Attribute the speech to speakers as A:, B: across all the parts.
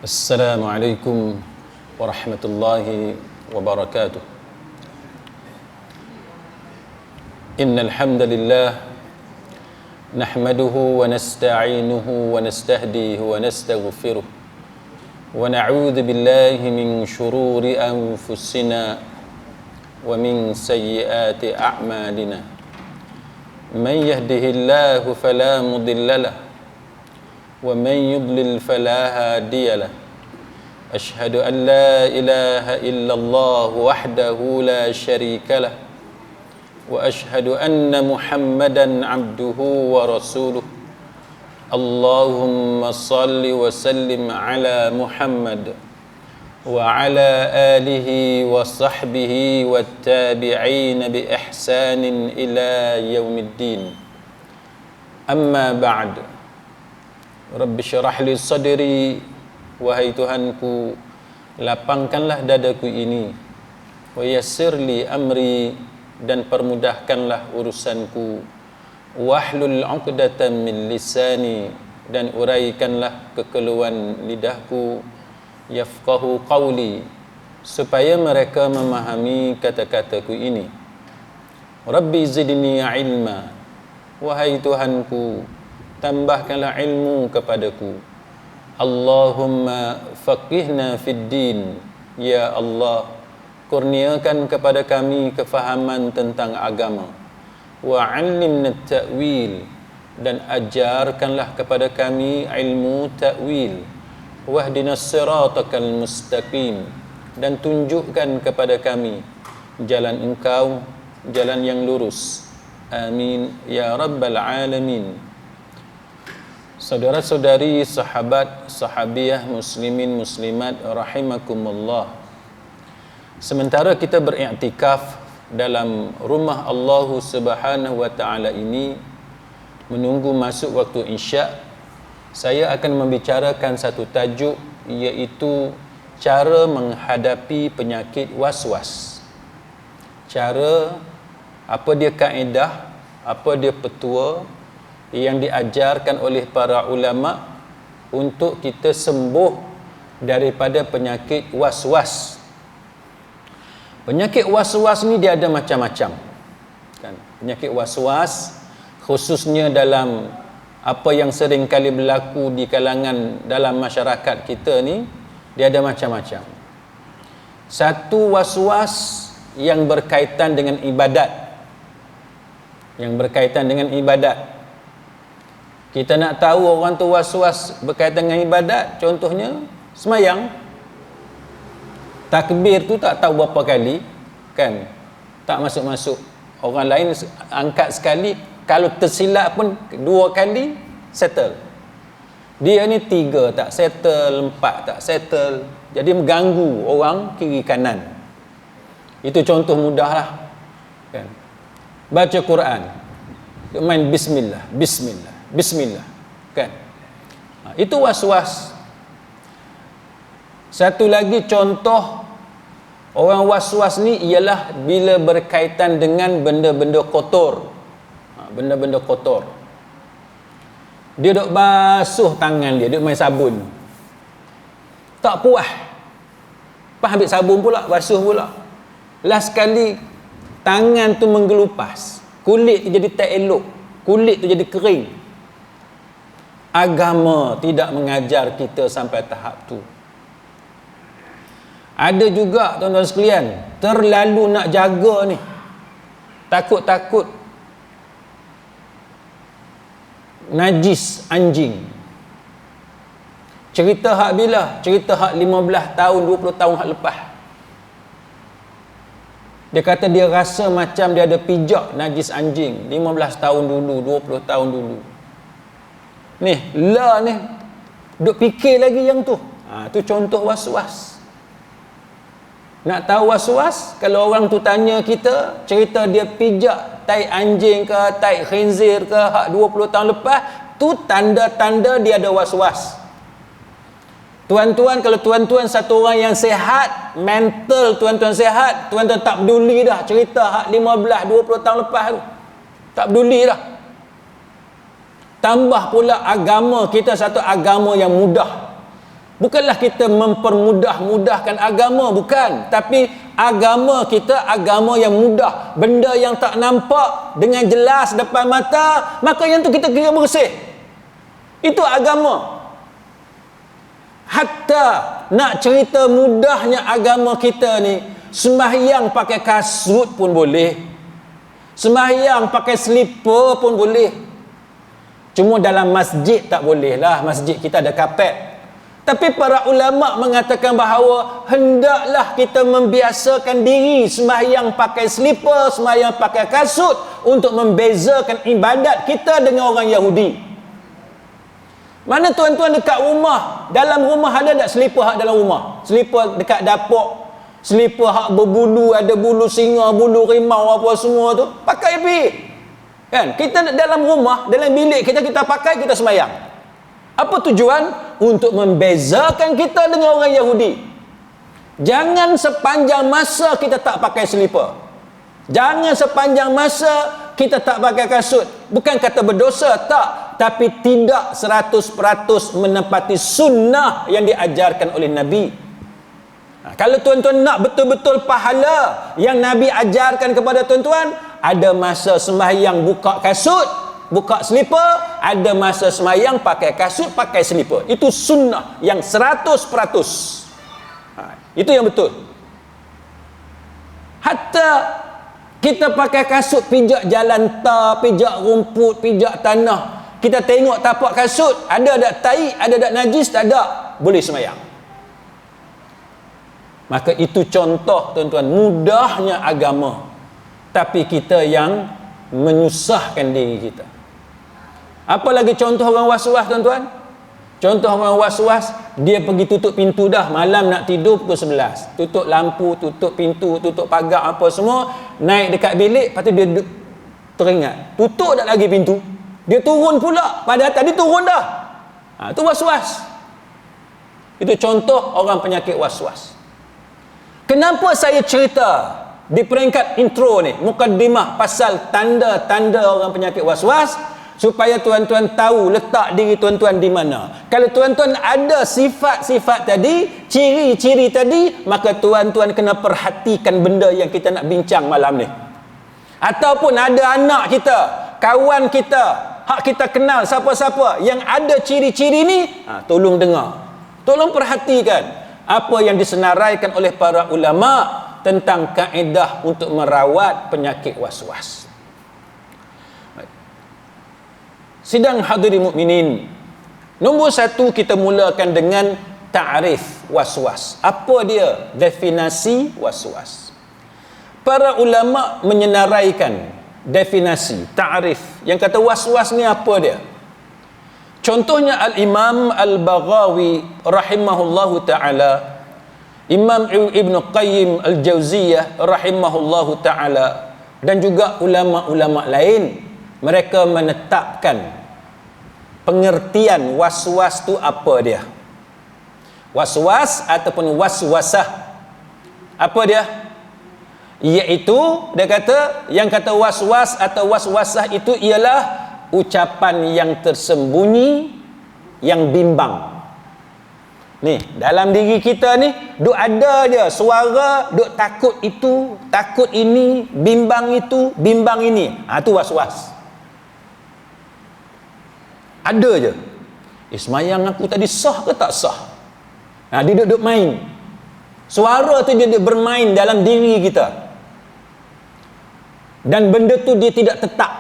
A: Assalamualaikum warahmatullahi wabarakatuh. Innal hamdalillah nahmaduhu wa nasta'inuhu wa nastahdihi wa nastaghfiruh wa na'udzu billahi min shururi anfusina wa min sayyiati a'malina. Man yahdihillahu fala mudilla lahu wa man yudlil fala hadiya lahu. Ashhadu an la ilaha illallah wahdahu la syarika lah wa ashhadu anna Muhammadan abduhu wa rasuluh. Allahumma salli wa sallim ala Muhammad wa ala alihi wa sahbihi wa tabi'in bi ihsanin ila yaumiddin. Amma ba'd. Rabbi syarah li sadri, wahai Tuhanku, lapangkanlah dadaku ini, wa yassir li amri, dan permudahkanlah urusanku, wahlul 'uqdatam min lisani, dan uraikanlah kekeluhan lidahku, yafqahu qawli, supaya mereka memahami kata-kataku ini. Rabbi zidni ilma, wahai Tuhanku, tambahkanlah ilmu kepadaku. Allahumma faqihna fid din, ya Allah, kurniakan kepada kami kefahaman tentang agama. Wa 'allimna ta'wil, dan ajarkanlah kepada kami ilmu ta'wil. Wahdinas siratal mustaqim, dan tunjukkan kepada kami jalan Engkau, jalan yang lurus. Amin ya rabbal alamin. Saudara-saudari, sahabat, sahabiah, muslimin, muslimat, rahimakumullah. Sementara kita beriktikaf dalam rumah Allah Subhanahu wa ta'ala ini, menunggu masuk waktu isya', saya akan membicarakan satu tajuk, iaitu cara menghadapi penyakit was-was. Cara, apa dia kaedah, apa dia petua yang diajarkan oleh para ulama untuk kita sembuh daripada penyakit was-was. Penyakit was-was ni dia ada macam-macam, kan? Penyakit was-was khususnya dalam apa yang sering kali berlaku di kalangan dalam masyarakat kita ni, dia ada macam-macam. Satu, was-was yang berkaitan dengan ibadat. Yang berkaitan dengan ibadat. Kita nak tahu orang tu was-was berkaitan dengan ibadat, contohnya semayang. Takbir tu tak tahu berapa kali, kan? Tak masuk-masuk. Orang lain angkat sekali, kalau tersilap pun 2 kali settle. Dia ni 3 tak settle, 4 tak settle. Jadi mengganggu orang kiri kanan. Itu contoh mudah lah, kan? Baca Quran, main bismillah, bismillah, bismillah, kan? Itu was-was. Satu lagi contoh orang was-was ni ialah bila berkaitan dengan benda-benda kotor. Benda-benda kotor. Dia duk basuh tangan dia, duk main sabun. Tak puas. Lepas ambil sabun pula, basuh pula. Last sekali tangan tu menggelupas. Kulit tu jadi tak elok. Kulit tu jadi kering. Agama tidak mengajar kita sampai tahap tu. Ada juga tuan-tuan sekalian, terlalu nak jaga ni. Takut-takut najis anjing. Cerita hak bila? Cerita hak 15 tahun, 20 tahun hak lepas. Dia kata dia rasa macam dia ada pijak najis anjing 15 tahun dulu, 20 tahun dulu. Ni, lah ni duk fikir lagi yang tu. Tu contoh was-was. Nak tahu was-was? Kalau orang tu tanya kita, cerita dia pijak tai anjing ke, tai khinzir ke, hak 20 tahun lepas, tu tanda-tanda dia ada was-was. Tuan-tuan, kalau tuan-tuan satu orang yang sehat, mental tuan-tuan sehat, tuan-tuan tak peduli dah cerita hak 15-20 tahun lepas tu. Tak peduli dah. Tambah pula agama kita satu agama yang mudah. Bukanlah kita mempermudah-mudahkan agama, bukan. Tapi agama kita agama yang mudah, benda yang tak nampak dengan jelas depan mata, maka yang tu kita kira bersih. Itu agama. Hatta nak cerita mudahnya agama kita ni, sembahyang pakai kasut pun boleh, sembahyang pakai selipar pun boleh. Cuma dalam masjid tak boleh lah, masjid kita ada kapet. Tapi para ulama mengatakan bahawa hendaklah kita membiasakan diri sembahyang pakai selipar, sembahyang pakai kasut untuk membezakan ibadat kita dengan orang Yahudi. Mana tuan-tuan dekat rumah, dalam rumah ada tak selipar hak dalam rumah? Selipar dekat dapur, selipar hak berbulu, ada bulu singa, bulu rimau apa semua tu, pakai pergi. Kan? Kita dalam rumah, dalam bilik kita pakai, kita sembahyang. Apa tujuan? Untuk membezakan kita dengan orang Yahudi. Jangan sepanjang masa kita tak pakai selipar. Jangan sepanjang masa kita tak pakai kasut. Bukan kata berdosa, tak. Tapi tidak 100% menepati sunnah yang diajarkan oleh Nabi. Kalau tuan-tuan nak betul-betul pahala yang Nabi ajarkan kepada tuan-tuan, ada masa sembahyang buka kasut, buka selipar, ada masa sembahyang pakai kasut, pakai selipar. Itu sunnah yang 100%. Itu yang betul. Hatta kita pakai kasut pijak jalan tar, pijak rumput, pijak tanah, kita tengok tapak kasut, ada tak tai, ada tak najis, tak ada, boleh sembahyang. Maka itu contoh tuan-tuan, mudahnya agama, tapi kita yang menyusahkan diri kita. Apa lagi contoh orang was-was tuan-tuan? Contoh orang was-was, dia pergi tutup pintu dah, malam nak tidur pukul 11, tutup lampu, tutup pintu, tutup pagar apa semua, naik dekat bilik, lepas tu dia teringat, tutup tak lagi pintu, dia turun pula, padahal tadi turun dah. Itu was-was. Itu contoh orang penyakit was-was. Kenapa saya cerita di peringkat intro ni, mukaddimah pasal tanda-tanda orang penyakit was-was, supaya tuan-tuan tahu letak diri tuan-tuan di mana. Kalau tuan-tuan ada sifat-sifat tadi, ciri-ciri tadi, maka tuan-tuan kena perhatikan benda yang kita nak bincang malam ni. Ataupun ada anak kita, kawan kita, hak kita kenal siapa-siapa yang ada ciri-ciri ni, tolong dengar, tolong perhatikan apa yang disenaraikan oleh para ulama tentang kaedah untuk merawat penyakit was-was. Sidang hadirin mukminin, nombor 1 kita mulakan dengan ta'rif was-was. Apa dia definisi was-was? Para ulama menyenaraikan definisi, ta'rif, yang kata was-was ni apa dia. Contohnya Al-Imam Al-Baghawi rahimahullahu ta'ala, Imam Ibn Qayyim Al-Jawziyah rahimahullahu ta'ala, dan juga ulama-ulama lain, mereka menetapkan pengertian was-was tu apa dia. Was-was ataupun waswasah, apa dia? Iaitu dia kata, yang kata was-was atau waswasah itu ialah ucapan yang tersembunyi, yang bimbang. Ni dalam diri kita ni duk ada je suara, duk takut itu, takut ini, bimbang itu, bimbang ini. Tu was-was. Ada je. Semayang aku tadi sah ke tak sah? Dia duduk main. Suara tu dia bermain dalam diri kita. Dan benda tu dia tidak tetap.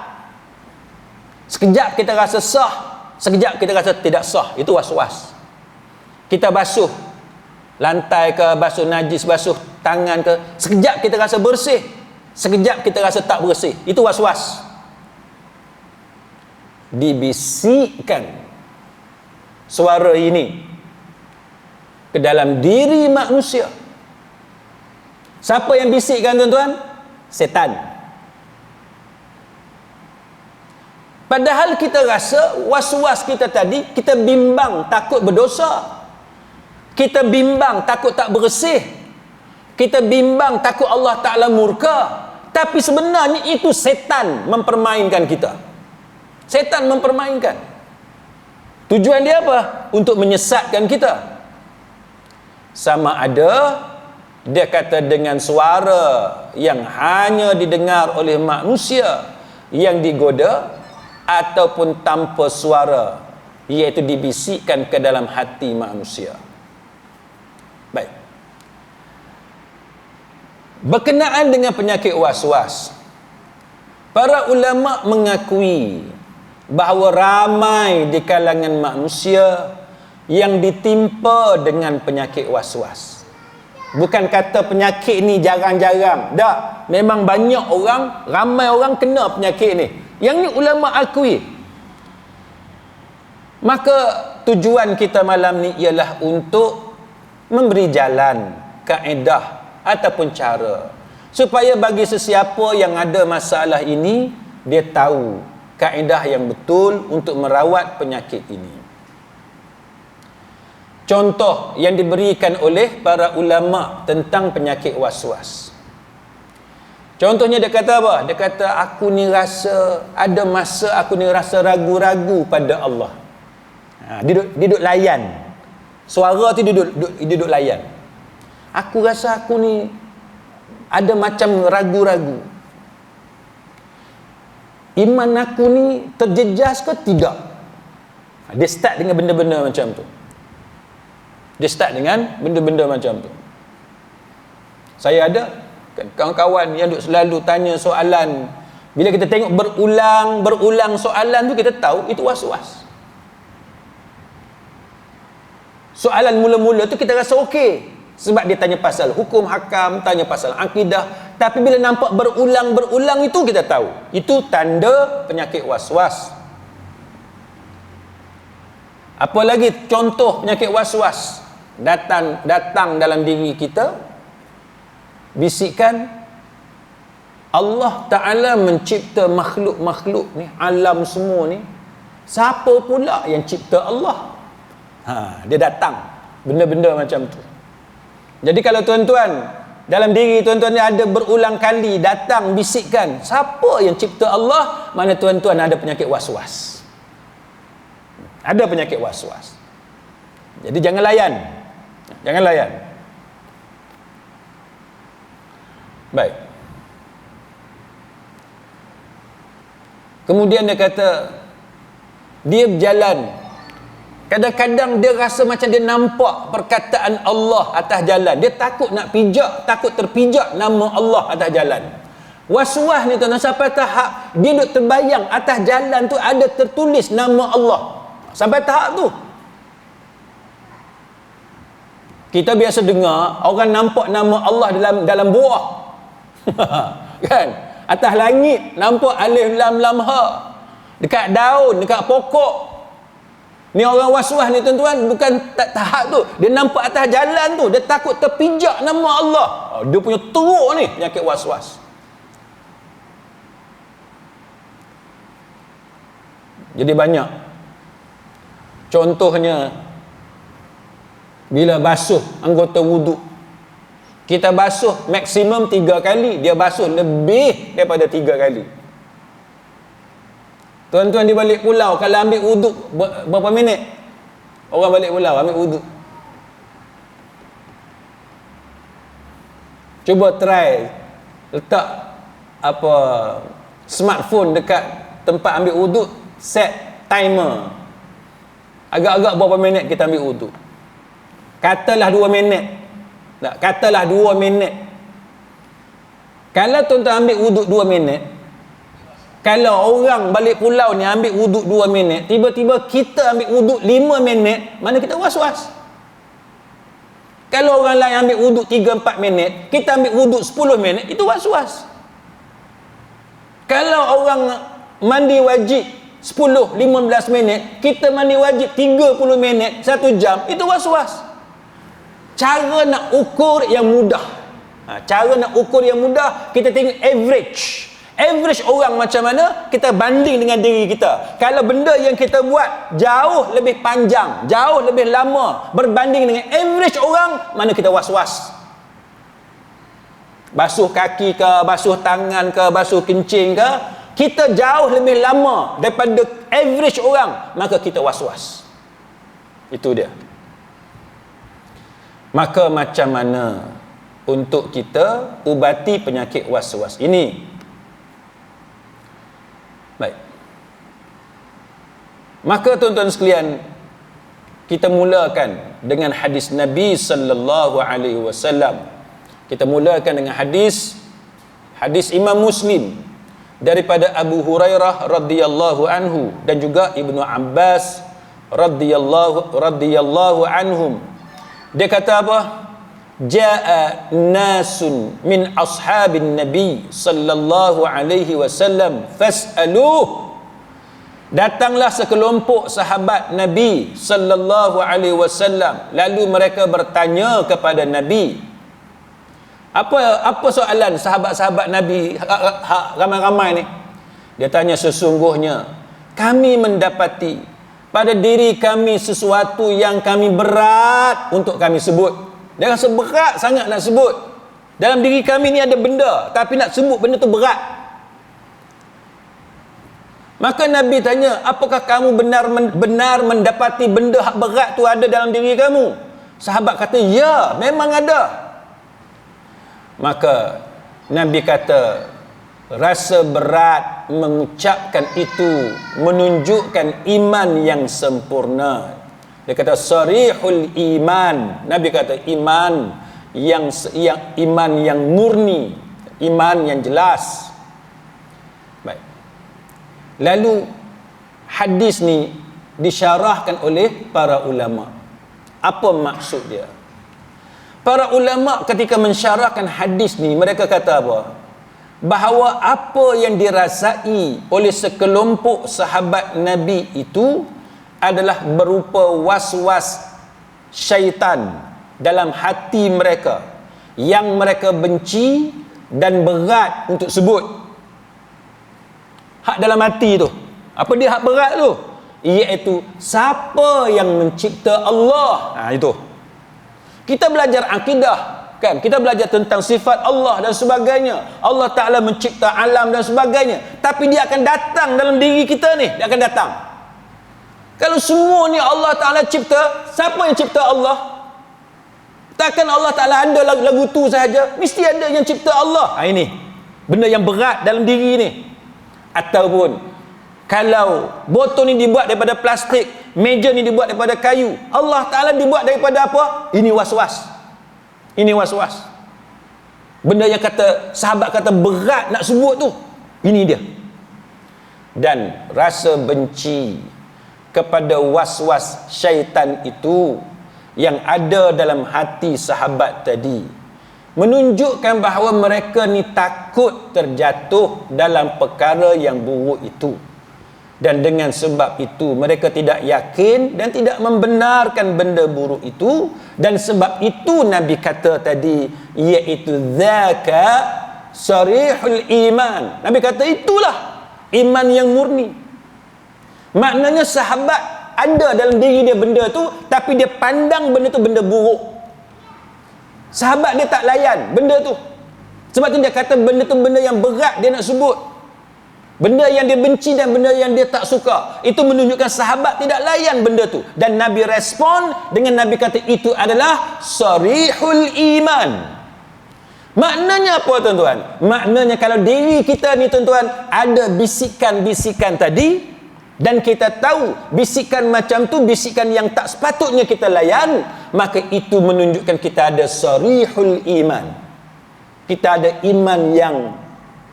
A: Sekejap kita rasa sah, sekejap kita rasa tidak sah. Itu was-was. Kita basuh lantai ke, basuh najis, basuh tangan ke, sekejap kita rasa bersih, sekejap kita rasa tak bersih. Itu was-was. Dibisikkan suara ini ke dalam diri manusia. Siapa yang bisikkan tuan-tuan? Setan. Padahal kita rasa was-was kita tadi, kita bimbang takut berdosa, kita bimbang takut tak bersih, kita bimbang takut Allah Ta'ala murka. Tapi sebenarnya itu setan mempermainkan kita. Setan mempermainkan. Tujuan dia apa? Untuk menyesatkan kita. sama ada dia kata dengan suara yang hanya didengar oleh manusia yang digoda, ataupun tanpa suara, iaitu dibisikkan ke dalam hati manusia. Baik. Berkenaan dengan penyakit was-was, para ulama mengakui bahawa ramai di kalangan manusia yang ditimpa dengan penyakit was-was. Bukan kata penyakit ni jarang-jarang. Tak. Memang banyak orang, ramai orang kena penyakit ni. Yang ni ulama akui. Maka tujuan kita malam ni ialah untuk memberi jalan, kaedah ataupun cara, supaya bagi sesiapa yang ada masalah ini, dia tahu kaedah yang betul untuk merawat penyakit ini. Contoh yang diberikan oleh para ulama tentang penyakit was-was. Contohnya dia kata apa? Dia kata, aku ni rasa, ada masa aku ni rasa ragu-ragu pada Allah. Duduk layan. Suara tu duduk layan. Aku rasa aku ni ada macam ragu-ragu. Iman aku ni terjejas ke tidak? Dia start dengan benda-benda macam tu. Dia start dengan benda-benda macam tu. Saya ada kawan-kawan yang duk selalu tanya soalan. Bila kita tengok berulang soalan tu, kita tahu itu was-was. Soalan mula-mula tu kita rasa okey, sebab dia tanya pasal hukum hakam, tanya pasal akidah. Tapi bila nampak berulang itu, kita tahu itu tanda penyakit was-was. Apa lagi contoh penyakit was-was? Datang dalam diri kita bisikan, Allah Ta'ala mencipta makhluk-makhluk ni, alam semua ni, siapa pula yang cipta Allah? Dia datang benda-benda macam tu. Jadi kalau tuan-tuan, dalam diri tuan-tuan ni ada berulang kali datang bisikkan, siapa yang cipta Allah? Mana tuan-tuan ada penyakit was-was. Ada penyakit was-was. Jadi jangan layan. Jangan layan. Baik. Kemudian dia kata, dia berjalan. Kadang-kadang dia rasa macam dia nampak perkataan Allah atas jalan. Dia takut nak pijak, takut terpijak nama Allah atas jalan. Was-was ni tuan-tuan, sampai tahap dia duk terbayang atas jalan tu ada tertulis nama Allah. Sampai tahap tu. Kita biasa dengar orang nampak nama Allah dalam buah. Kan? Atas langit nampak alif lam lam ha. Dekat daun, dekat pokok. Ni orang was-was ni tuan-tuan, bukan tahap tu. Dia nampak atas jalan tu, dia takut terpijak nama Allah. Dia punya teruk ni penyakit was-was. Jadi banyak. Contohnya, bila basuh anggota wuduk, kita basuh maksimum 3 kali, dia basuh lebih daripada 3 kali. Tuan-tuan di balik pulau, kalau ambil wuduk berapa minit? Orang balik pulau ambil wuduk. Cuba try letak apa smartphone dekat tempat ambil wuduk, set timer. Agak-agak berapa minit kita ambil wuduk? Katalah 2 minit. Tak, katalah 2 minit. Kalau tuan-tuan ambil wuduk 2 minit, kalau orang balik pulau ni ambil wuduk 2 minit, tiba-tiba kita ambil wuduk 5 minit, mana kita was-was? Kalau orang lain ambil wuduk 3-4 minit, kita ambil wuduk 10 minit, itu was-was. Kalau orang mandi wajib 10-15 minit, kita mandi wajib 30 minit, 1 jam, itu was-was. Cara nak ukur yang mudah. Cara nak ukur yang mudah, kita tengok average. Average orang macam mana, kita banding dengan diri kita. Kalau benda yang kita buat jauh lebih panjang, jauh lebih lama berbanding dengan average orang, mana kita was-was. Basuh kaki ke, basuh tangan ke, basuh kencing ke, kita jauh lebih lama daripada average orang, maka kita was-was. Itu dia. Maka macam mana untuk kita ubati penyakit was-was ini? Baik. Maka tuan-tuan sekalian, kita mulakan dengan hadis Nabi sallallahu alaihi wasallam. Kita mulakan dengan hadis Imam Muslim daripada Abu Hurairah radhiyallahu anhu dan juga Ibnu Abbas radhiyallahu anhum. Dia kata apa? Jaa nasun min ashabin Nabi sallallahu alaihi wasallam fas'aluh. Datanglah sekelompok sahabat Nabi sallallahu alaihi wasallam, lalu mereka bertanya kepada Nabi. Apa soalan sahabat-sahabat Nabi ramai-ramai ni? Dia tanya, sesungguhnya kami mendapati pada diri kami sesuatu yang kami berat untuk kami sebut. Dia rasa berat sangat nak sebut. Dalam diri kami ni ada benda, tapi nak sebut benda tu berat. Maka Nabi tanya, apakah kamu benar mendapati benda hak berat tu ada dalam diri kamu? Sahabat kata, ya, memang ada. Maka Nabi kata, rasa berat mengucapkan itu menunjukkan iman yang sempurna. Dia kata sarihul iman. Nabi kata iman yang murni, iman yang jelas. Baik. Lalu hadis ni disyarahkan oleh para ulama. Apa maksud dia? Para ulama ketika mensyarahkan hadis ni, mereka kata apa? Bahawa apa yang dirasai oleh sekelompok sahabat Nabi itu adalah berupa was-was syaitan dalam hati mereka yang mereka benci dan berat untuk sebut. Hak dalam hati tu, apa dia hak berat tu? Iaitu siapa yang mencipta Allah. Itu. Kita belajar akidah, kan? Kita belajar tentang sifat Allah dan sebagainya. Allah Ta'ala mencipta alam dan sebagainya. Tapi dia akan datang dalam diri kita ni. Dia akan datang. Kalau semua ni Allah Ta'ala cipta, siapa yang cipta Allah? Takkan Allah Ta'ala ada lagu tu sahaja. Mesti ada yang cipta Allah. Ini benda yang berat dalam diri ni. Ataupun kalau botol ni dibuat daripada plastik, meja ni dibuat daripada kayu, Allah Ta'ala dibuat daripada apa? Ini was-was. Ini was-was. Benda yang kata sahabat kata berat nak sebut tu, ini dia. Dan rasa benci kepada was-was syaitan itu yang ada dalam hati sahabat tadi menunjukkan bahawa mereka ni takut terjatuh dalam perkara yang buruk itu. Dan dengan sebab itu mereka tidak yakin dan tidak membenarkan benda buruk itu. Dan sebab itu Nabi kata tadi, iaitu zaka sarihul iman. Nabi kata itulah iman yang murni. Maknanya sahabat ada dalam diri dia benda tu, tapi dia pandang benda tu benda buruk. Sahabat dia tak layan benda tu. Sebab tu dia kata benda tu benda yang berat dia nak sebut. Benda yang dia benci dan benda yang dia tak suka. Itu menunjukkan sahabat tidak layan benda tu. Dan Nabi respon dengan Nabi kata itu adalah sarihul iman. Maknanya apa tuan-tuan? Maknanya kalau diri kita ni tuan-tuan ada bisikan-bisikan tadi, dan kita tahu bisikan macam tu bisikan yang tak sepatutnya kita layan, maka itu menunjukkan kita ada sarihul iman. Kita ada iman yang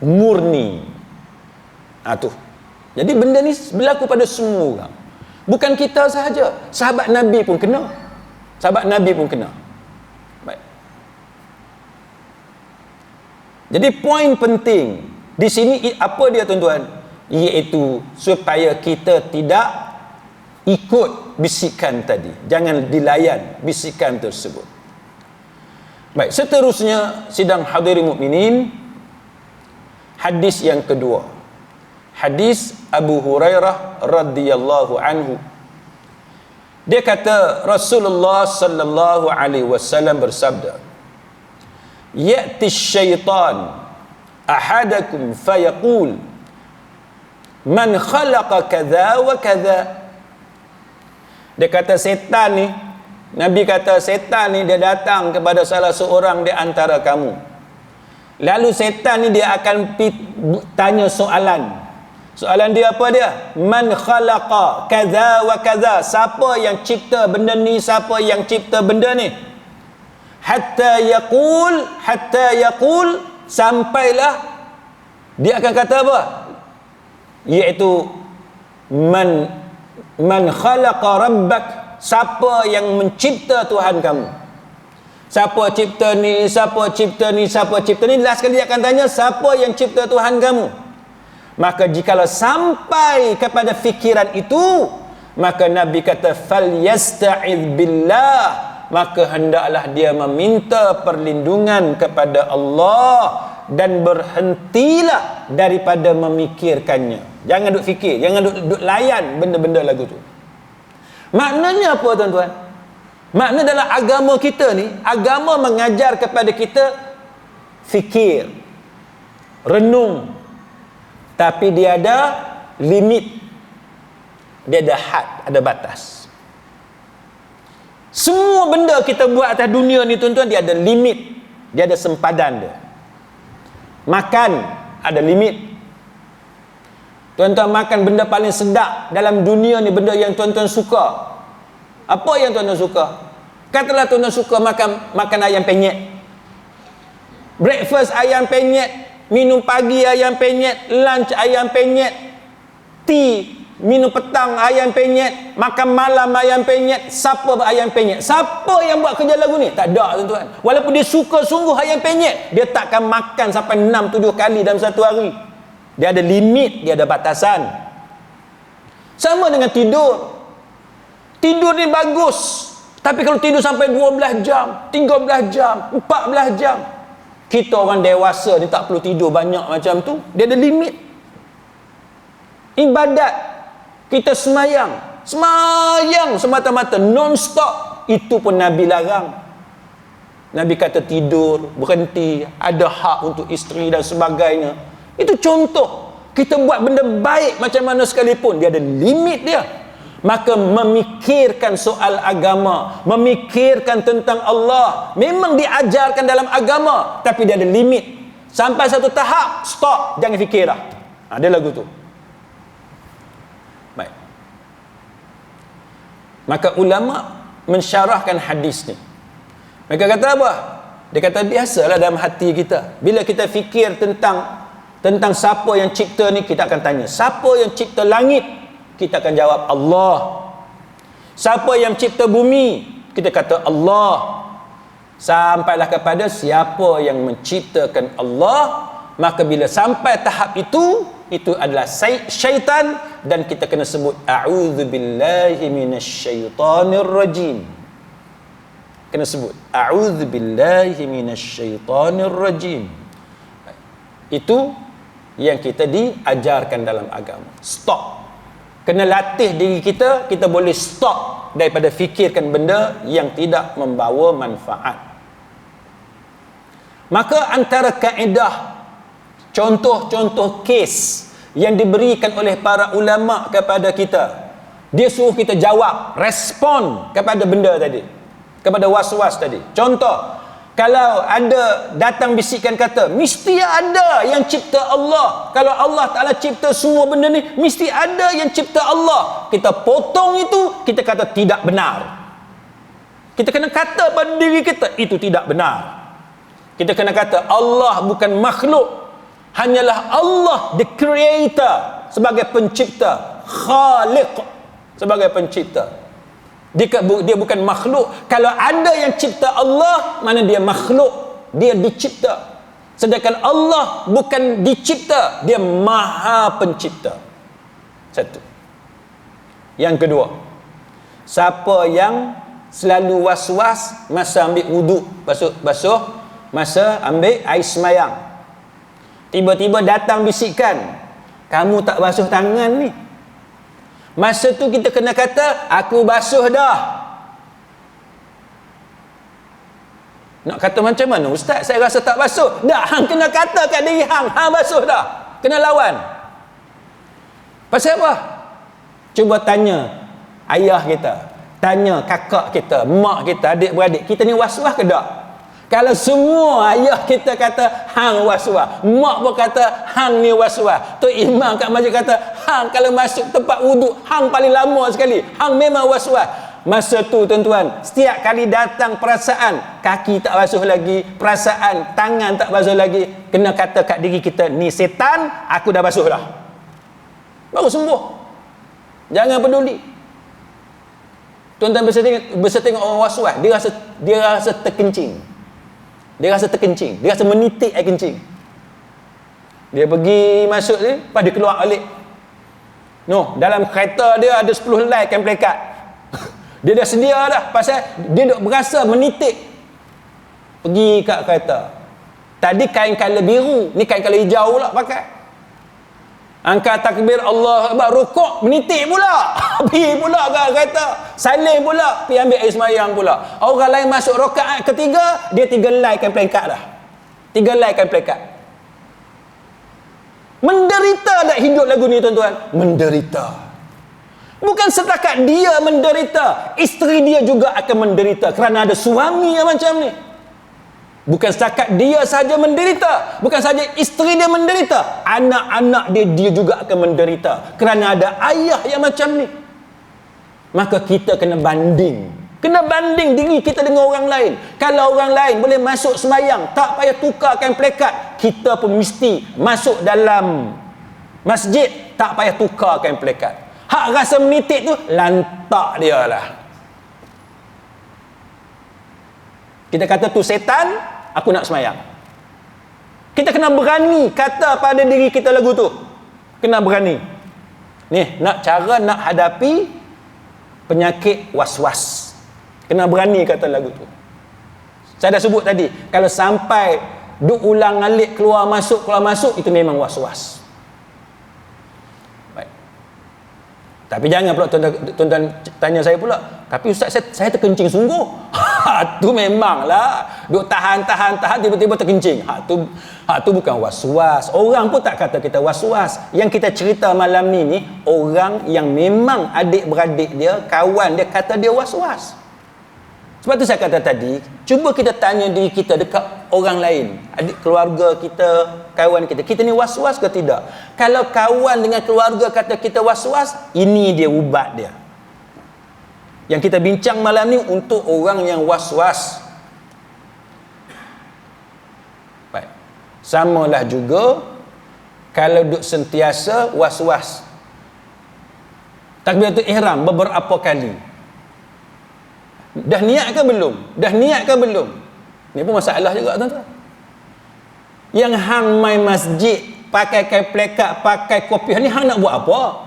A: murni. Tu. Jadi benda ni berlaku pada semua orang. Bukan kita sahaja. Sahabat Nabi pun kena. Sahabat Nabi pun kena. Baik. Jadi poin penting di sini apa dia tuan-tuan? Iaitu supaya kita tidak ikut bisikan tadi. Jangan dilayan bisikan tersebut. Baik, seterusnya sidang hadirin mukminin, hadis yang kedua. Hadis Abu Hurairah radhiyallahu anhu. Dia kata Rasulullah sallallahu alaihi wasallam bersabda, "Ya'ti syaitan ahadakum fayaqul man khalaqa kadza wa kadza." Dia kata setan ni Nabi kata setan ni dia datang kepada salah seorang di antara kamu. Lalu setan ni dia akan tanya soalan. Soalan dia apa dia? Man khalaqa kaza wa kaza. Siapa yang cipta benda ni? Siapa yang cipta benda ni? Hatta yaqul sampailah dia akan kata apa? Iaitu man khalaqa rabbak. Siapa yang mencipta Tuhan kamu? Siapa cipta ni? Siapa cipta ni? Siapa cipta ni? Last kali dia akan tanya siapa yang cipta Tuhan kamu? Maka jikalau sampai kepada fikiran itu, maka Nabi kata falyasta'iz billah, maka hendaklah dia meminta perlindungan kepada Allah dan berhentilah daripada memikirkannya. Jangan duk fikir, jangan duk layan benda-benda lagu tu. Maknanya apa tuan-tuan? Makna dalam agama kita ni, agama mengajar kepada kita fikir, renung, tapi dia ada limit, dia ada had, ada batas. Semua benda kita buat atas dunia ni tuan-tuan, dia ada limit, dia ada sempadan dia. Makan ada limit. Tuan-tuan makan benda paling sedap dalam dunia ni, benda yang tuan-tuan suka. Apa yang tuan-tuan suka? Katalah tuan-tuan suka makan ayam penyet. Breakfast ayam penyet, minum pagi ayam penyet, lunch ayam penyet, tea, minum petang ayam penyet, makan malam ayam penyet. Siapa buat ayam penyet? Siapa yang buat kerja lagu ni? Tak ada tuan-tuan. Walaupun dia suka sungguh ayam penyet, dia takkan makan sampai 6-7 kali dalam satu hari. Dia ada limit, dia ada batasan. Sama dengan tidur. Tidur ni bagus, tapi kalau tidur sampai 12 jam, 13 jam, 14 jam, kita orang dewasa ni tak perlu tidur banyak macam tu. Dia ada limit. Ibadat, kita semayang semata-mata non-stop, itu pun Nabi larang. Nabi kata tidur, berhenti, ada hak untuk isteri dan sebagainya. Itu contoh. Kita buat benda baik macam mana sekalipun, dia ada limit dia. Maka memikirkan soal agama, memikirkan tentang Allah, memang diajarkan dalam agama, tapi dia ada limit. Sampai satu tahap, stop, jangan fikir dah. Ada lagu tu. Baik. Maka ulama mensyarahkan hadis ni. Mereka kata apa? Dia kata biasalah dalam hati kita, bila kita fikir tentang siapa yang cipta ni, kita akan tanya siapa yang cipta langit? Kita akan jawab Allah. Siapa yang cipta bumi? Kita kata Allah. Sampailah kepada siapa yang menciptakan Allah. Maka bila sampai tahap itu adalah syaitan, dan kita kena sebut a'udzubillahi minasyaitonir rajim. Kena sebut a'udzubillahi minasyaitonir rajim. Itu yang kita diajarkan dalam agama. Stop. Kena latih diri kita, kita boleh stop daripada fikirkan benda yang tidak membawa manfaat. Maka antara kaedah, contoh-contoh kes yang diberikan oleh para ulama kepada kita, dia suruh kita jawab, respon kepada benda tadi, kepada was-was tadi. Contoh, kalau ada datang bisikan kata, mesti ada yang cipta Allah. Kalau Allah Ta'ala cipta semua benda ni, mesti ada yang cipta Allah. Kita potong itu, kita kata tidak benar. Kita kena kata pada diri kita, itu tidak benar. Kita kena kata Allah bukan makhluk, hanyalah Allah the creator, sebagai pencipta, khaliq, sebagai pencipta. Dia bukan makhluk. Kalau ada yang cipta Allah, mana dia makhluk, dia dicipta. Sedangkan Allah bukan dicipta, dia maha pencipta. Satu. Yang kedua, siapa yang selalu was-was masa ambil wuduk, basuh masa ambil air semayang, tiba-tiba datang bisikan, kamu tak basuh tangan ni. Masa tu kita kena kata, aku basuh dah. Nak kata macam mana? Ustaz, saya rasa tak basuh. Dah, hang kena kata kat diri hang basuh dah. Kena lawan. Pasal apa? Cuba tanya ayah kita, tanya kakak kita, mak kita, adik-beradik, kita ni was-was ke tak? Kalau semua ayah kita kata hang was-was, mak pun kata hang ni was-was, tu imam kat masjid kata hang kalau masuk tempat wuduk hang paling lama sekali, hang memang was-was. Masa tu tuan-tuan, setiap kali datang perasaan kaki tak basuh lagi, perasaan tangan tak basuh lagi, kena kata kat diri kita, ni setan, aku dah basuh dah, baru sembuh. Jangan peduli. Tuan-tuan biasa tengok orang was-was, dia rasa terkencing. Dia rasa terkencing, dia rasa menitik air kencing. Dia pergi masuk ni, lepas dia keluar balik. No, dalam kereta dia ada 10 helai kain pelekat. Dia dah sedia dah, pasal dia duk berasa menitik. Pergi kat kereta. Tadi kain colour biru, ni kain colour hijau pula pakai. Angkat takbir Allah Akbar, rukuk, menitik pula. Pergi pula ke kereta, saling pula, pergi ambil air semayang pula. Orang lain masuk rakaat ketiga, dia 3 helai kain pelekat dah. 3 helai kain pelekat. Menderita tak hidup lagu ni tuan-tuan? Menderita. Bukan setakat dia menderita, isteri dia juga akan menderita kerana ada suami yang macam ni. Bukan setakat dia saja menderita, bukan saja isteri dia menderita, anak-anak dia juga akan menderita kerana ada ayah yang macam ni. Maka kita kena banding diri kita dengan orang lain. Kalau orang lain boleh masuk semayang, tak payah tukarkan pelekat, kita pun mesti masuk dalam masjid, tak payah tukarkan pelekat. Hak rasa menitik tu, lantak dia lah. Kita kata tu setan, aku nak semayang. Kita kena berani kata pada diri kita lagu tu. Kena berani. Ni, cara nak hadapi penyakit was-was. Kena berani kata lagu tu. Saya dah sebut tadi, kalau sampai duk ulang alik keluar masuk, itu memang was-was. Baik. Tapi jangan pula tuan-tuan tanya saya pula, tapi ustaz saya terkencing sungguh. Tu memanglah duk tahan tiba-tiba terkencing. Tu bukan was-was. Orang pun tak kata kita was-was. Yang kita cerita malam ni orang yang memang adik-beradik dia, kawan dia kata dia was-was. Sebab tu saya kata tadi, cuba kita tanya diri kita dekat orang lain, adik keluarga kita, kawan kita ni was-was ke tidak? Kalau kawan dengan keluarga kata kita was-was, ini dia ubat dia. Yang kita bincang malam ni untuk orang yang was-was. Baik. Samalah juga kalau duk sentiasa was-was. Takbiratul ihram beberapa kali. Dah niat ke belum? Ni pun masalah juga tuan-tuan. Yang hang main masjid, pakai kain pelekat, pakai kopiah ni, hang nak buat apa?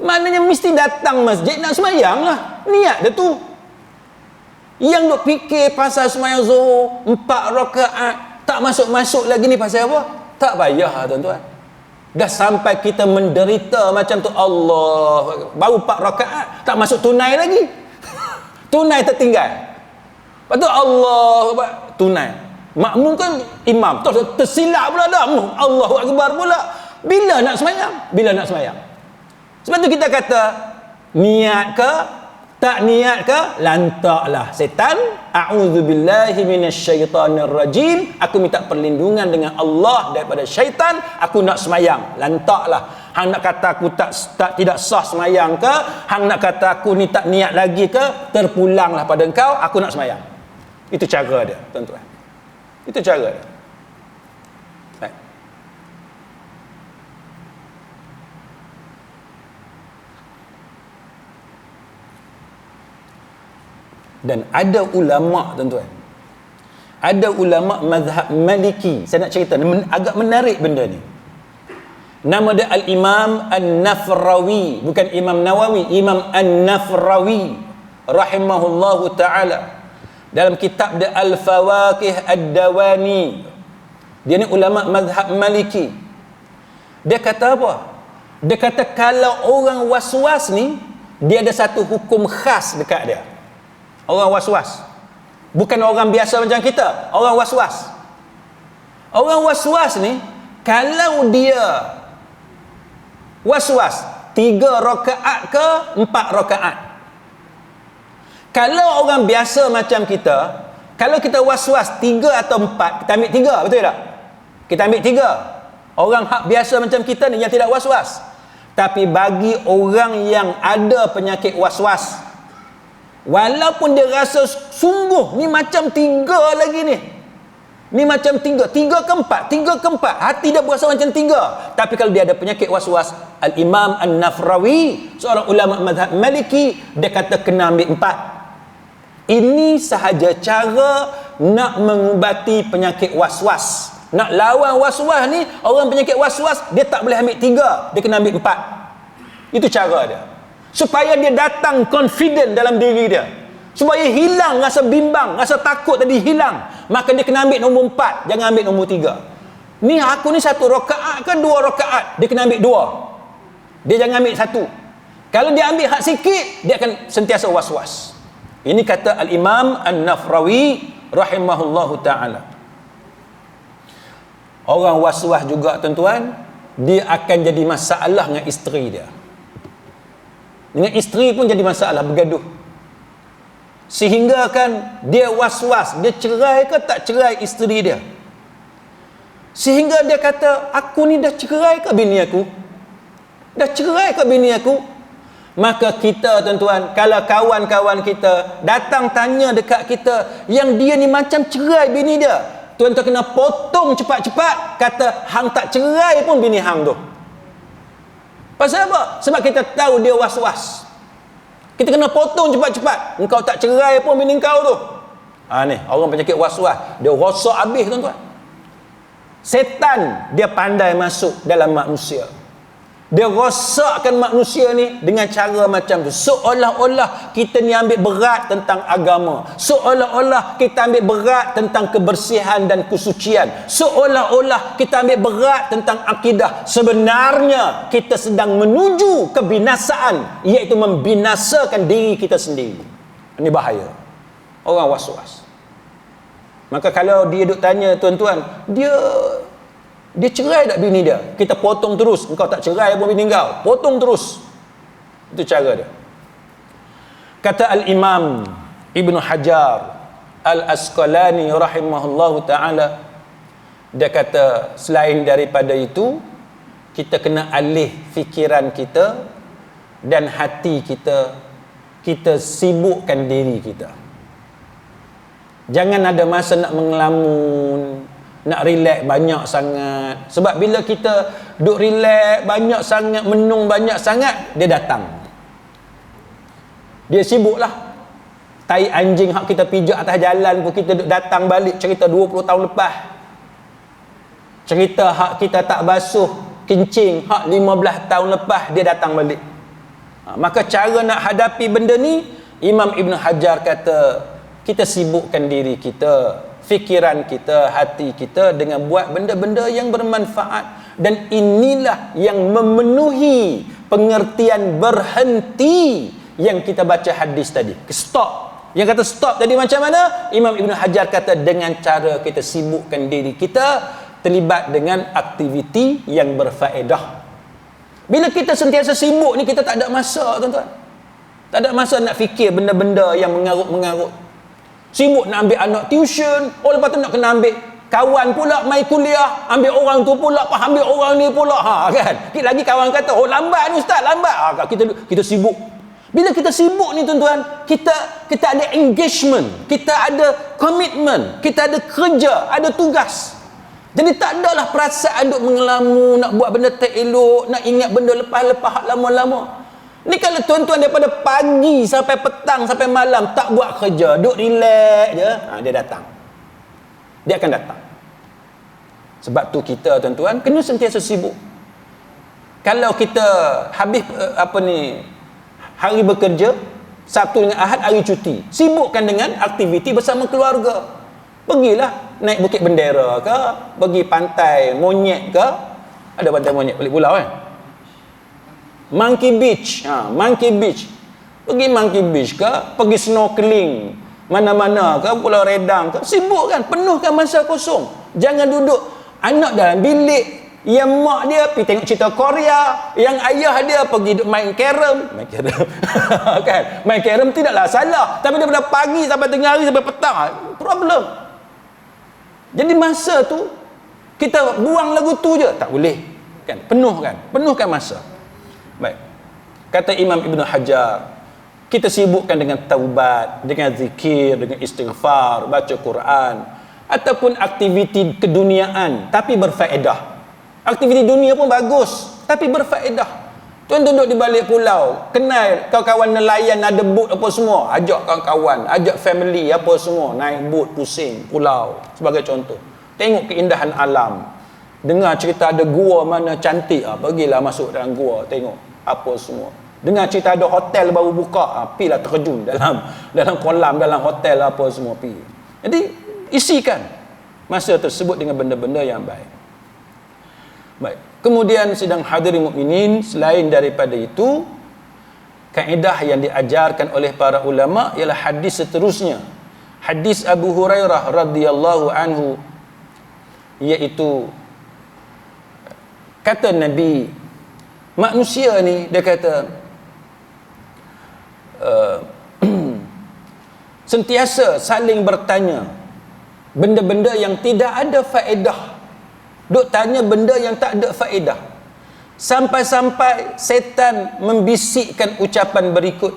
A: Maknanya mesti datang masjid nak semayang lah. Niat dia tu. Yang duk fikir pasal semayang Zuhur 4 rakaat, tak masuk-masuk lagi ni pasal apa? Tak payah tuan-tuan. Dah sampai kita menderita macam tu, Allah, baru 4 rakaat, tak masuk tunai lagi. Tunai tertinggal. Lepas tu Allah tunai. Makmum kan imam, tersilap pula dah. Allahu Akbar pula. Bila nak semayang? Sebab tu kita kata, niat ke, tak niat ke, lantaklah setan. A'udzubillahi minasyaitanirrajim. Aku minta perlindungan dengan Allah daripada syaitan. Aku nak semayang. Lantaklah. Hang nak kata aku tidak sah semayang ke, hang nak kata aku ni tak niat lagi ke, terpulanglah pada engkau, aku nak semayang. Itu cara dia, tuan-tuan. Itu cara dia. Baik. Dan ada ulama, tuan-tuan, ada ulama mazhab Maliki. Saya nak cerita, agak menarik benda ni. Nama dia Al-Imam An-Nafrawi, bukan Imam Nawawi, Imam An-Nafrawi rahimahullahu ta'ala. Dalam kitab dia Al-Fawaqih Ad-Dawani, dia ni ulama mazhab Maliki. Dia kata apa? Dia kata kalau orang was-was ni, dia ada satu hukum khas dekat dia. Orang was-was, bukan orang biasa macam kita. Orang was-was ni, kalau dia was-was 3 rakaat ke 4 rakaat, Kalau orang biasa macam kita, kalau kita was-was 3 atau 4, kita ambil 3, betul tak? Kita ambil 3. Orang hak biasa macam kita ni yang tidak was-was. Tapi bagi orang yang ada penyakit was-was, walaupun dia rasa sungguh ni macam 3 lagi ni macam 3 ke 4, hati dia berasa macam 3. Tapi kalau dia ada penyakit was-was, Al-Imam An-Nafrawi, seorang ulama mazhab Maliki, dia kata kena ambil 4. Ini sahaja cara nak mengubati penyakit was-was. Nak lawan was-was ni, orang penyakit was-was, dia tak boleh ambil 3, dia kena ambil 4. Itu cara dia. Supaya dia datang confident dalam diri dia. Supaya hilang rasa bimbang, rasa takut tadi hilang. Maka dia kena ambil nombor 4, jangan ambil nombor 3. Ni aku ni 1 rakaat ke 2 rakaat, dia kena ambil 2. Dia jangan ambil 1. Kalau dia ambil hak sikit, dia akan sentiasa was-was. Ini kata Al-Imam An-Nafrawi rahimahullahu ta'ala. Orang was-was juga tuan-tuan, dia akan jadi masalah dengan isteri dia. Dengan isteri pun jadi masalah, bergaduh. Sehingga kan dia was-was, dia cerai ke tak cerai isteri dia. Sehingga dia kata, aku ni dah cerai ke bini aku? Dah cerai ke bini aku? Maka kita tuan-tuan, kalau kawan-kawan kita datang tanya dekat kita yang dia ni macam cerai bini dia, tuan-tuan kena potong cepat-cepat, kata hang tak cerai pun bini hang tu. Pasal apa? Sebab kita tahu dia was-was. Kita kena potong cepat-cepat. Engkau tak cerai pun bini kau tu. Ni orang penyakit was-was, dia rosak habis tuan-tuan. Setan dia pandai masuk dalam manusia. Dia rosakkan manusia ni dengan cara macam tu. Seolah-olah kita ni ambil berat tentang agama. Seolah-olah kita ambil berat tentang kebersihan dan kesucian. Seolah-olah kita ambil berat tentang akidah. Sebenarnya kita sedang menuju kebinasaan, iaitu membinasakan diri kita sendiri. Ini bahaya. Orang was-was. Maka kalau dia duk tanya tuan-tuan, dia cerai tak bini dia? Kita potong terus. Engkau tak cerai pun bini kau, potong terus. Itu cara dia. Kata Al-Imam Ibn Hajar Al-Asqalani rahimahullahu ta'ala, dia kata selain daripada itu, kita kena alih fikiran kita dan hati kita. Kita sibukkan diri kita. Jangan ada masa nak mengelamun, nak relax banyak sangat. Sebab bila kita duk relax banyak sangat, menung banyak sangat, dia datang. Dia sibuklah. Tai anjing hak kita pijak atas jalan pun kita duk datang balik cerita 20 tahun lepas. Cerita hak kita tak basuh kencing hak 15 tahun lepas, dia datang balik. Maka cara nak hadapi benda ni, Imam Ibn Hajar kata, kita sibukkan diri kita, fikiran kita, hati kita dengan buat benda-benda yang bermanfaat. Dan inilah yang memenuhi pengertian berhenti yang kita baca hadis tadi. Stop. Yang kata stop tadi macam mana? Imam Ibn Hajar kata dengan cara kita sibukkan diri kita, terlibat dengan aktiviti yang berfaedah. Bila kita sentiasa sibuk ni, kita tak ada masa tuan-tuan. Tak ada masa nak fikir benda-benda yang mengarut-mengarut. Sibuk nak ambil anak tuition, lepas tu nak kena ambil kawan pula mai kuliah, ambil orang tu pula, ambil orang ni pula, kan. Sikit lagi kawan kata, lambat ni ustaz, lambat. Kita sibuk. Bila kita sibuk ni tuan-tuan, kita ada engagement, kita ada komitmen, kita ada kerja, ada tugas. Jadi tak adalah perasaan duk mengelamu, nak buat benda tak elok, nak ingat benda lepas-lepas lama-lama. Ni kalau tuan-tuan daripada pagi sampai petang sampai malam tak buat kerja, duk relax je, dia datang. Dia akan datang. Sebab tu kita tuan-tuan kena sentiasa sibuk. Kalau kita habis hari bekerja, Sabtu dengan Ahad hari cuti, sibukkan dengan aktiviti bersama keluarga. Pergilah naik Bukit Bendera ke, pergi pantai Monyet ke. Ada pantai Monyet balik pulau kan? Monkey Beach, Monkey Beach. Pergi Monkey Beach ke, pergi snorkeling mana-mana ke, Pulau Redang ke. Sibuk kan, penuhkan masa kosong. Jangan duduk anak dalam bilik, Yang mak dia pergi tengok cerita Korea, yang ayah dia pergi main carrom kan, main carrom tidaklah salah, tapi daripada pagi sampai tengah hari sampai petang problem. Jadi masa tu kita buang lagu tu je tak boleh kan, penuhkan masa. Baik, kata Imam Ibn Hajar, kita sibukkan dengan taubat, dengan zikir, dengan istighfar, baca Quran, ataupun aktiviti keduniaan tapi berfaedah. Aktiviti dunia pun bagus tapi berfaedah. Tuan duduk di balik pulau, kenal kawan-kawan nelayan, ada boat apa semua, ajak kawan-kawan, ajak family apa semua, naik boat pusing pulau sebagai contoh. Tengok keindahan alam, dengar cerita ada gua mana cantik, pergilah masuk dalam gua, tengok apa semua. Dengar cerita ada hotel baru buka, pergilah terjun dalam kolam, dalam hotel apa semua pergi. Jadi isikan masa tersebut dengan benda-benda yang baik. Baik. Kemudian sidang hadirin mukminin, selain daripada itu, kaedah yang diajarkan oleh para ulama ialah hadis seterusnya. Hadis Abu Hurairah radhiyallahu anhu, iaitu kata Nabi, manusia ni dia kata sentiasa saling bertanya benda-benda yang tidak ada faedah. Duk tanya benda yang tak ada faedah. Sampai-sampai setan membisikkan ucapan berikut.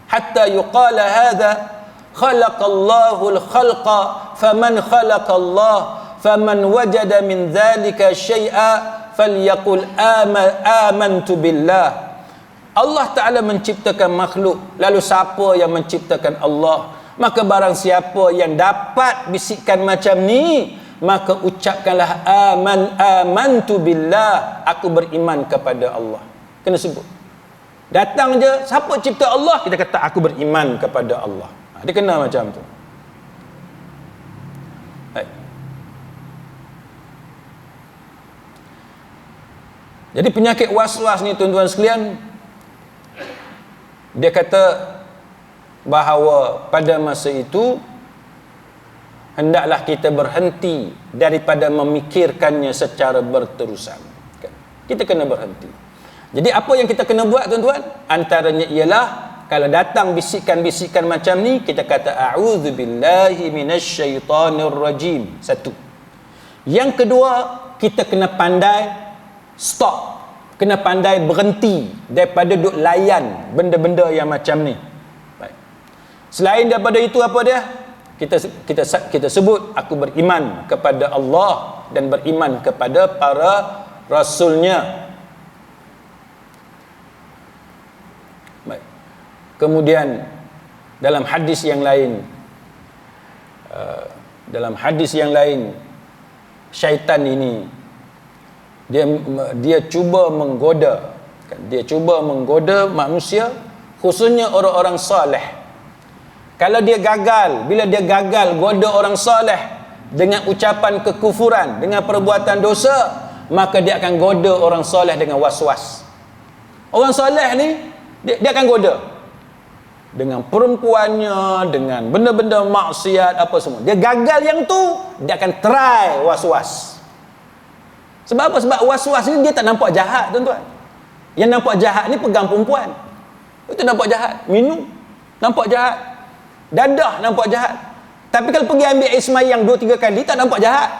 A: Hatta yuqala hadha khalaqallahu al-khalqa faman khalaqallah faman wajada min dhalika syai'a falyaqul amantu billah. Allah Ta'ala menciptakan makhluk, lalu siapa yang menciptakan Allah? Maka barang siapa yang dapat bisikan macam ni, maka ucapkanlah amantu billah, aku beriman kepada Allah. Kena sebut. Datang je, siapa cipta Allah, kita kata aku beriman kepada Allah. Dia kena macam tu. Baik. Jadi penyakit was-was ni tuan-tuan sekalian, dia kata bahawa pada masa itu hendaklah kita berhenti daripada memikirkannya secara berterusan. Kita kena berhenti. Jadi apa yang kita kena buat tuan-tuan? Antaranya ialah kalau datang bisikan-bisikan macam ni, kita kata a'udzubillahi minasyaitonir rajim. Satu. Yang kedua, kita kena pandai stop. Kena pandai berhenti daripada duk layan benda-benda yang macam ni. Baik. Selain daripada itu apa dia? Kita sebut aku beriman kepada Allah dan beriman kepada para rasulnya. Baik. Kemudian dalam hadis yang lain, syaitan ini dia cuba menggoda, dia cuba menggoda manusia, khususnya orang-orang soleh. Kalau dia gagal, bila dia gagal goda orang soleh dengan ucapan kekufuran, dengan perbuatan dosa, maka dia akan goda orang soleh dengan was-was. Orang soleh ni dia akan goda dengan perempuannya, dengan benda-benda maksiat apa semua. Dia gagal yang tu, dia akan try was-was. Sebab apa? Sebab was-was ni dia tak nampak jahat tuan-tuan. Yang nampak jahat ni pegang perempuan, itu nampak jahat. Minum nampak jahat. Dadah nampak jahat. Tapi kalau pergi ambil air semayang 2-3 kali, tak nampak jahat.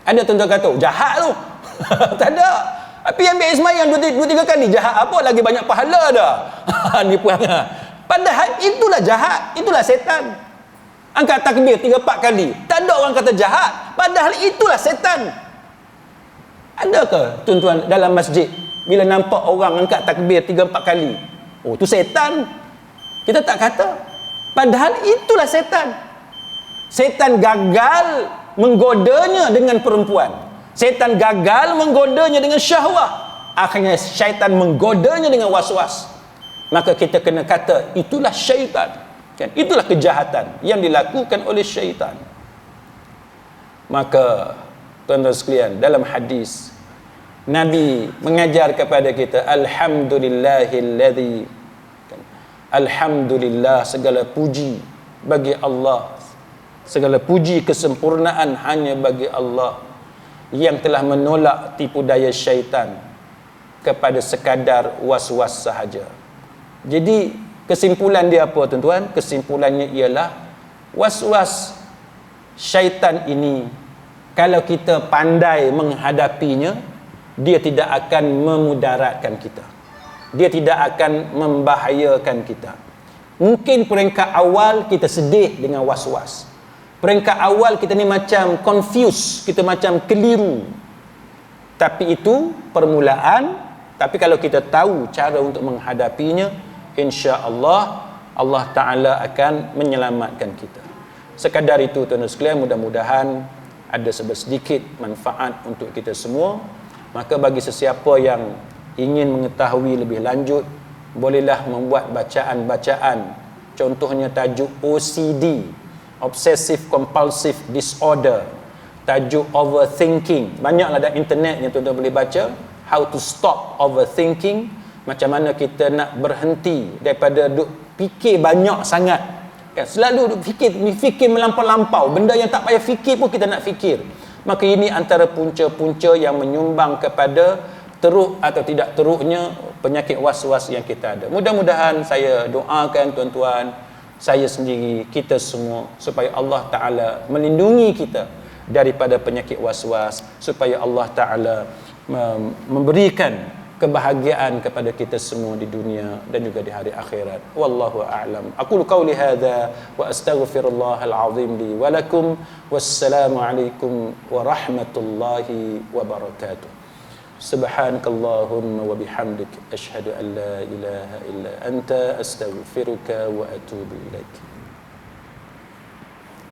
A: Ada tuan-tuan kata jahat tu. Tak ada. Tapi ambil air semayang 2-3 kali, jahat apa? Lagi banyak pahala dah. Ni puang. Padahal itulah jahat, itulah setan. Angkat takbir 3-4 kali, tak ada orang kata jahat, padahal itulah setan. Adakah tuan-tuan dalam masjid bila nampak orang angkat takbir 3-4 kali, oh tu setan? Kita tak kata. Padahal itulah setan. Setan gagal menggodanya dengan perempuan. Setan gagal menggodanya dengan syahwah. Akhirnya syaitan menggodanya dengan was-was. Maka kita kena kata itulah syaitan. Kan? Itulah kejahatan yang dilakukan oleh syaitan. Maka tuan-tuan sekalian, dalam hadis Nabi mengajar kepada kita, alhamdulillahilladzi, alhamdulillah, segala puji bagi Allah, segala puji kesempurnaan hanya bagi Allah, yang telah menolak tipu daya syaitan kepada sekadar was-was sahaja. Jadi kesimpulan dia apa tuan-tuan? Kesimpulannya ialah was-was syaitan ini, kalau kita pandai menghadapinya, dia tidak akan memudaratkan kita, dia tidak akan membahayakan kita. Mungkin peringkat awal kita sedih dengan was-was, peringkat awal kita ni macam confused, kita macam keliru, tapi itu permulaan. Tapi kalau kita tahu cara untuk menghadapinya, insya-Allah Allah Ta'ala akan menyelamatkan kita. Sekadar itu tuan-tuan sekalian, mudah-mudahan ada sedikit manfaat untuk kita semua. Maka bagi sesiapa yang ingin mengetahui lebih lanjut, bolehlah membuat bacaan-bacaan. Contohnya tajuk OCD, Obsessive Compulsive Disorder, tajuk overthinking. Banyaklah dalam internet yang tuan-tuan boleh baca. How to stop overthinking, macam mana kita nak berhenti daripada duk fikir banyak sangat, kan? Selalu duk fikir melampau-lampau, benda yang tak payah fikir pun kita nak fikir. Maka ini antara punca-punca yang menyumbang kepada teruk atau tidak teruknya penyakit was-was yang kita ada. Mudah-mudahan saya doakan tuan-tuan, saya sendiri, kita semua, supaya Allah Ta'ala melindungi kita daripada penyakit was-was, supaya Allah Ta'ala memberikan kebahagiaan kepada kita semua di dunia dan juga di hari akhirat. Wallahu a'lam. Aqulu qawli hadza wa astaghfirullahal azim li wa lakum. Wassalamu alaikum warahmatullahi wabarakatuh. Subhanakallahumma wa bihamdik asyhadu an la ilaha illa anta astaghfiruka wa atubu ilaik.